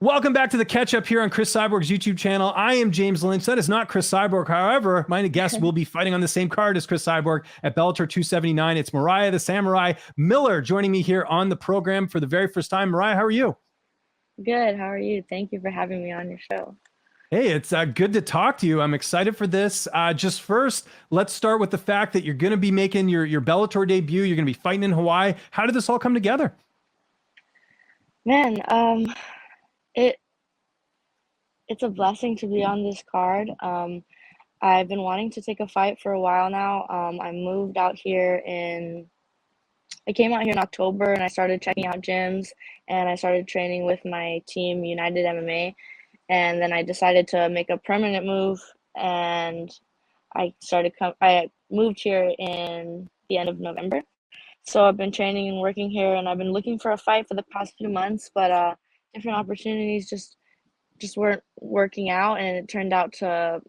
Welcome back to the catch up here on Cris Cyborg's YouTube channel. I am James Lynch. That is not Cris Cyborg. However, my guest will be fighting on the same card as Cris Cyborg at Bellator 279. It's Maraya the Samurai Miller joining me here on the program for the very first time. Maraya, how are you? Good. How are you? Thank you for having me on your show. Hey, it's good to talk to you. I'm excited for this. Just first, let's start with the fact that you're going to be making your Bellator debut. You're going to be fighting in Hawaii. How did this all come together? Man, it's a blessing to be on this card. I've been wanting to take a fight for a while now. I came out here in October and I started checking out gyms and I started training with my team, United MMA. And then I decided to make a permanent move and I moved here in the end of November. So I've been training and working here and I've been looking for a fight for the past few months, but different opportunities just weren't working out, and it turned out to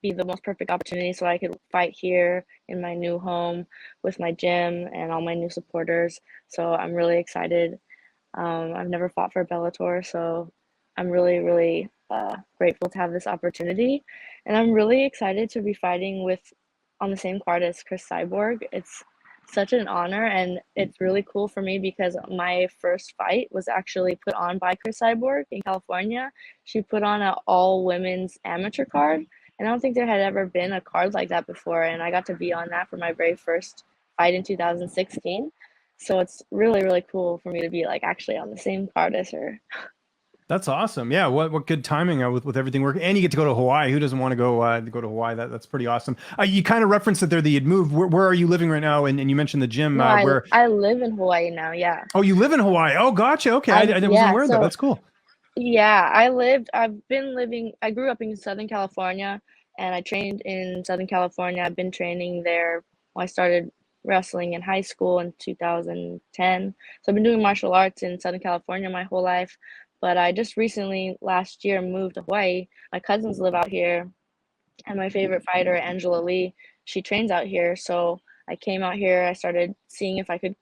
be the most perfect opportunity so I could fight here in my new home with my gym and all my new supporters. So I'm really excited. I've never fought for Bellator, so I'm really, really grateful to have this opportunity. And I'm really excited to be fighting on the same card as Cris Cyborg. It's such an honor, and it's really cool for me because my first fight was actually put on by Cris Cyborg in California. She put on an all women's amateur card, and I don't think there had ever been a card like that before, and I got to be on that for my very first fight in 2016. So it's really, really cool for me to be like actually on the same card as her. That's awesome. Yeah, what good timing with everything working, and you get to go to Hawaii. Who doesn't want to go to Hawaii? That's pretty awesome. You kind of referenced that there that you'd moved. Where are you living right now? And you mentioned the gym. No, Where? I live in Hawaii now. Yeah. Oh, you live in Hawaii. Oh, gotcha. Okay, I wasn't Yeah. aware of that. So That's cool. yeah, I grew up in Southern California and I trained in Southern California. I've been training there. I started wrestling in high school in 2010. So I've been doing martial arts in Southern California my whole life. But I just recently, last year, moved to Hawaii. My cousins live out here, and my favorite fighter, Angela Lee, she trains out here. So I came out here. I started seeing if I could,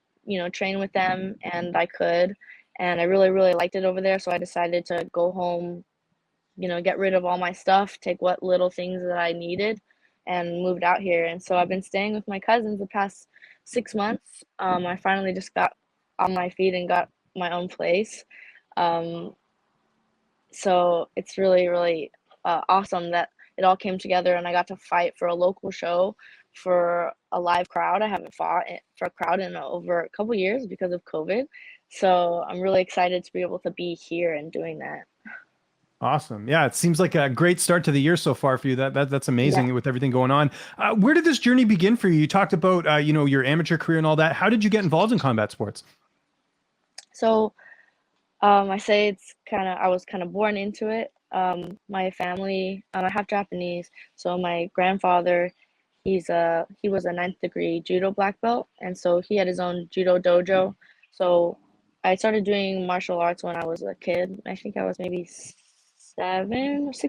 train with them, and I could. And I really, really liked it over there. So I decided to go home, get rid of all my stuff, take what little things that I needed, and moved out here. And so I've been staying with my cousins the past 6 months. I finally just got on my feet and got my own place. Um, so it's really, really awesome that it all came together and I got to fight for a local show for a live crowd. I haven't fought for a crowd in over a couple years because of COVID. So I'm really excited to be able to be here and doing that. Awesome. Yeah, it seems like a great start to the year so far for you. That's amazing Yeah. with everything going on. Where did this journey begin for you? You talked about your amateur career and all that. How did you get involved in combat sports? So I say I was kind of born into it. My family, I half Japanese, so my grandfather, he was a ninth degree judo black belt, and so he had his own judo dojo. So I started doing martial arts when I was a kid. I think I was maybe 6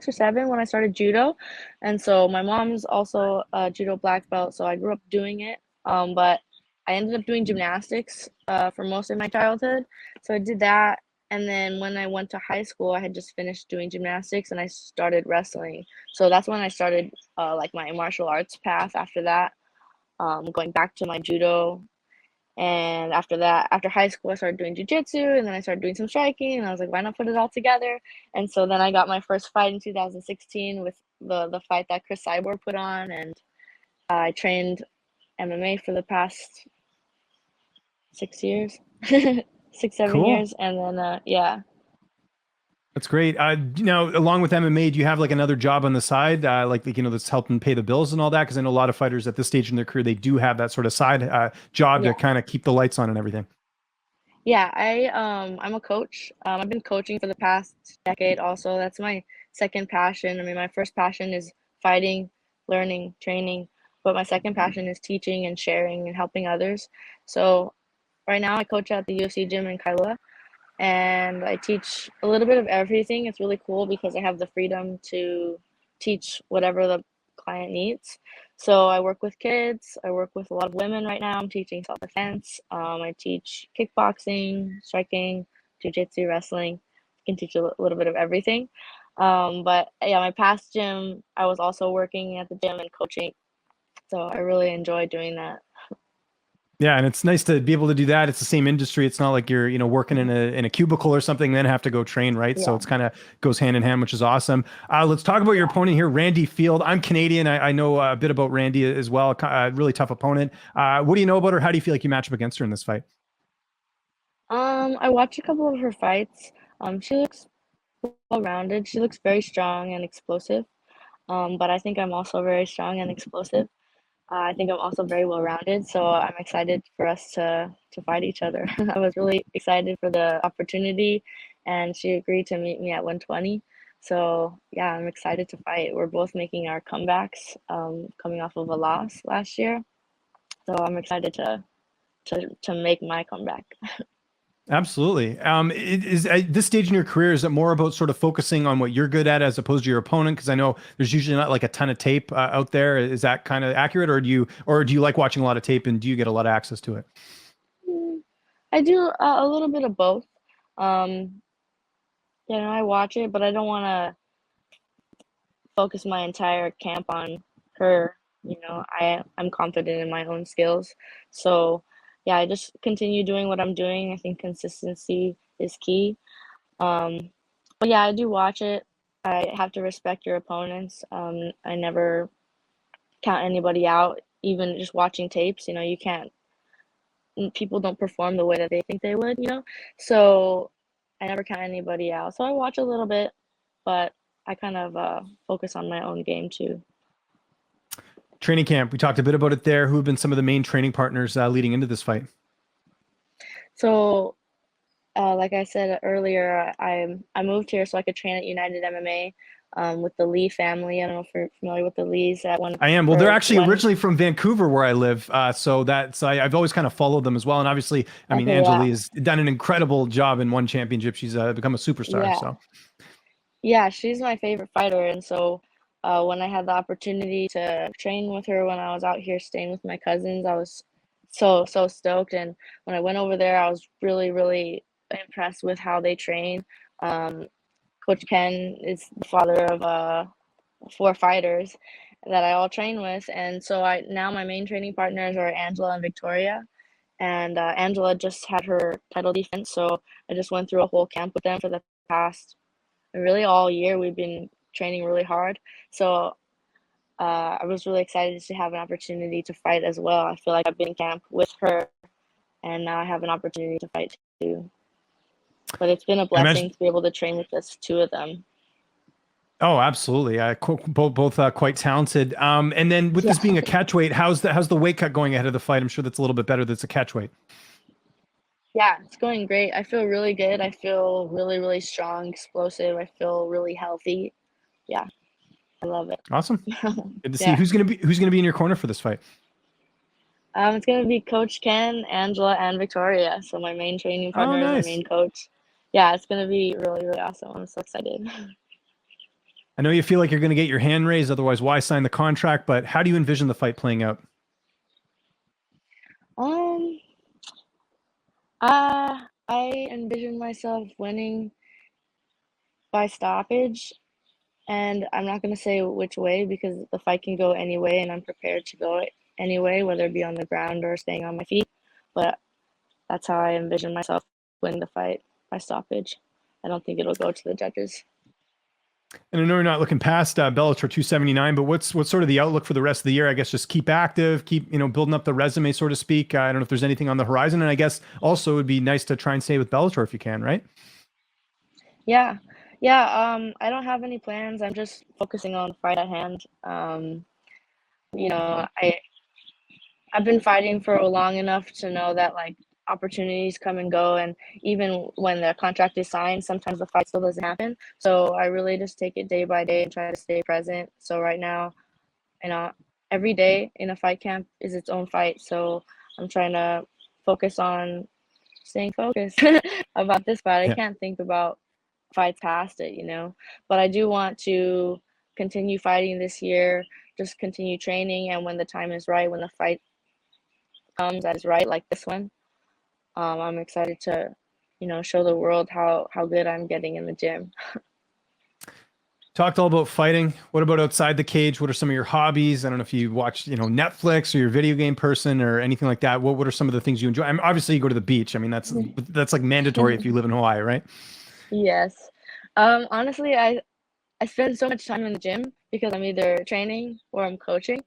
or 7 when I started judo, and so my mom's also a judo black belt, so I grew up doing it. But I ended up doing gymnastics for most of my childhood, so I did that. And then when I went to high school, I had just finished doing gymnastics and I started wrestling. So that's when I started like my martial arts path after that, going back to my judo. And after that, after high school, I started doing jiu-jitsu and then I started doing some striking and I was like, why not put it all together? And so then I got my first fight in 2016 with the fight that Cris Cyborg put on. And I trained MMA for the past 6 years, 6, 7 years. Cool. And then, yeah. That's great. Along with MMA, do you have like another job on the side, that's helping pay the bills and all that? Because I know a lot of fighters at this stage in their career, they do have that sort of side job to Yeah. kind of keep the lights on and everything. Yeah, I'm a coach. I've been coaching for the past decade also. That's my second passion. I mean, my first passion is fighting, learning, training, but my second passion is teaching and sharing and helping others. So right now I coach at the UFC gym in Kailua and I teach a little bit of everything. It's really cool because I have the freedom to teach whatever the client needs. So I work with kids. I work with a lot of women right now. I'm teaching self-defense. I teach kickboxing, striking, jiu-jitsu, wrestling, can teach a little bit of everything. But yeah, my past gym, I was also working at the gym and coaching, so I really enjoy doing that. Yeah, and it's nice to be able to do that. It's the same industry. It's not like you're, working in a cubicle or something, then have to go train, right? So Yeah. it's kind of goes hand in hand, which is awesome. Let's talk about your opponent here, Randi Field. I'm Canadian. I know a bit about Randi as well. A really tough opponent. What do you know about her? How do you feel like you match up against her in this fight? I watched a couple of her fights. She looks well-rounded. She looks very strong and explosive. But I think I'm also very strong and explosive. I think I'm also very well-rounded, so I'm excited for us to fight each other. I was really excited for the opportunity, and she agreed to meet me at 120. So yeah, I'm excited to fight. We're both making our comebacks, coming off of a loss last year. So I'm excited to make my comeback. Absolutely. At this stage in your career, is it more about sort of focusing on what you're good at as opposed to your opponent? Because I know there's usually not like a ton of tape out there. Is that kind of accurate, or do you like watching a lot of tape and do you get a lot of access to it? Mm, I do a little bit of both. Um, I watch it, but I don't want to focus my entire camp on her. I'm confident in my own skills. So yeah, I just continue doing what I'm doing. I think consistency is key. Um, but yeah, I do watch it. I have to respect your opponents. I never count anybody out, even just watching tapes. You can't, people don't perform the way that they think they would. So I never count anybody out. So I watch a little bit, but I kind of focus on my own game too. Training camp. We talked a bit about it there. Who have been some of the main training partners leading into this fight? So, like I said earlier, I moved here so I could train at United MMA with the Lee family. I don't know if you're familiar with the Lees. I am. Well, they're actually originally from Vancouver, where I live. So I've always kind of followed them as well. And obviously, I mean, Okay, Angela yeah, Lee has done an incredible job in one championship. She's become a superstar. yeah, So yeah. She's my favorite fighter, and so when I had the opportunity to train with her when I was out here staying with my cousins, I was so stoked. And when I went over there, I was really really impressed with how they train. Um, Coach Ken is the father of 4 fighters that I all train with, and so I now my main training partners are Angela and Victoria. And Angela just had her title defense, so I just went through a whole camp with them for the past really all year. We've been training really hard, so I was really excited to have an opportunity to fight as well. I feel like I've been in camp with her, and now I have an opportunity to fight too. But it's been a I imagine. blessing to be able to train with just 2 of them. Oh, absolutely. Both quite talented. And then with Yeah. this being a catch weight, how's the weight cut going ahead of the fight? I'm sure that's a little bit better. That's a catch weight. Yeah, it's going great. I feel really good. I feel really, really strong, explosive. I feel really healthy. Yeah, I love it. Awesome. Good to see. Yeah. Who's gonna be in your corner for this fight? It's gonna be Coach Ken, Angela, and Victoria. So my main training Oh, partners, my nice. main coach. Yeah, it's gonna be really, really awesome. I'm so excited. I know you feel like you're going to get your hand raised, otherwise, why sign the contract? But how do you envision the fight playing out? Um, I envision myself winning by stoppage, and I'm not gonna say which way because the fight can go any way, and I'm prepared to go any way, whether it be on the ground or staying on my feet. But that's how I envision myself winning the fight, by stoppage. I don't think it'll go to the judges. And I know you're not looking past Bellator 279, but what's sort of the outlook for the rest of the year? I guess just keep active, keep building up the resume, so to speak. I don't know if there's anything on the horizon, and I guess also it would be nice to try and stay with Bellator if you can, right? Yeah. Yeah, I don't have any plans. I'm just focusing on the fight at hand. You know, I've been fighting for long enough to know that like opportunities come and go, and even when the contract is signed, sometimes the fight still doesn't happen. So I really just take it day by day and try to stay present. So right now, you know, every day in a fight camp is its own fight. So I'm trying to focus on staying focused about this fight. I Yeah. can't think about fights past it. But I do want to continue fighting this year, just continue training, and when the time is right, when the fight comes that is right, like this one, I'm excited to show the world how good I'm getting in the gym. Talked all about fighting. What about outside the cage? What are some of your hobbies? I don't know if you watch, Netflix or you're a video game person or anything like that. What are some of the things you enjoy? I mean, obviously you go to the beach. I mean, that's like mandatory if you live in Hawaii, right? Yes. Honestly, I spend so much time in the gym because I'm either training or I'm coaching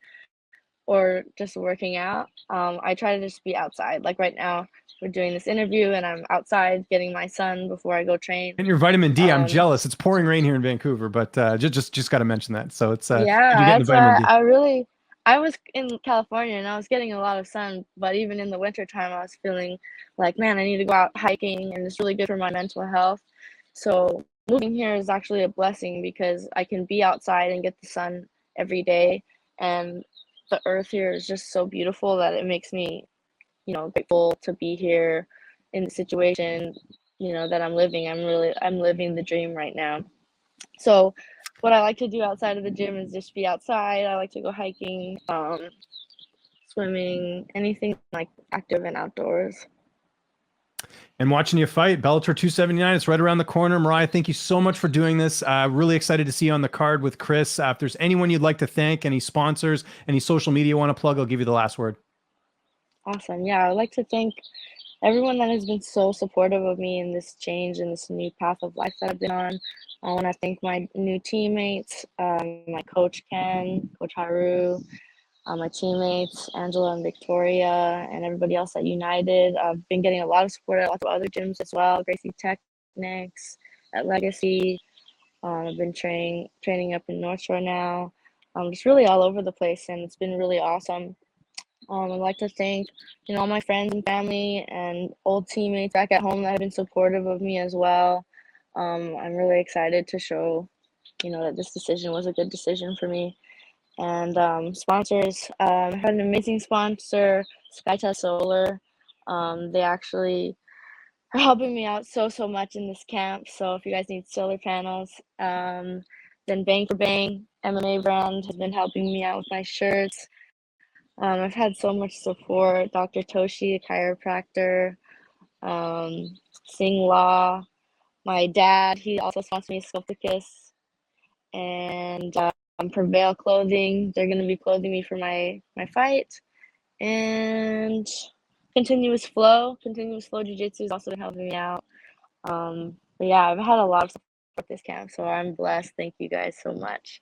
or just working out. I try to just be outside. Like right now, we're doing this interview and I'm outside getting my sun before I go train. And your vitamin D, I'm Um, jealous. It's pouring rain here in Vancouver, but just got to mention that. So it's good you're yeah, getting the that's vitamin why D. I was in California and I was getting a lot of sun, but even in the winter time, I was feeling like, man, I need to go out hiking and it's really good for my mental health. So moving here is actually a blessing because I can be outside and get the sun every day. And the earth here is just so beautiful that it makes me, grateful to be here in the situation, that I'm living. I'm living the dream right now. So what I like to do outside of the gym is just be outside. I like to go hiking, swimming, anything like active and outdoors. And watching you fight, Bellator 279, it's right around the corner. Maraya, thank you so much for doing this. Really excited to see you on the card with Cris. If there's anyone you'd like to thank, any sponsors, any social media you want to plug, I'll give you the last word. Awesome. Yeah, I'd like to thank everyone that has been so supportive of me in this change and this new path of life that I've been on. I want to thank my new teammates, my coach Ken, Coach Haru, my teammates Angela and Victoria, and everybody else at United. I've been getting a lot of support at lots of other gyms as well. Gracie Technics, at Legacy. I've been training up in North Shore now. Just really all over the place, and it's been really awesome. I'd like to thank, all my friends and family and old teammates back at home that have been supportive of me as well. I'm really excited to show, that this decision was a good decision for me. And sponsors, I had an amazing sponsor, SkyTest Solar. They actually are helping me out so much in this camp. So if you guys need solar panels, then Bang for Bang MMA brand has been helping me out with my shirts. I've had so much support. Dr. Toshi, a chiropractor, Sing Law, my dad, he also sponsors me Sculpticus, and Prevail Clothing. They're going to be clothing me for my fight. And Continuous Flow Jiu-jitsu has also been helping me out. But yeah, I've had a lot of support this camp, so I'm blessed. Thank you guys so much.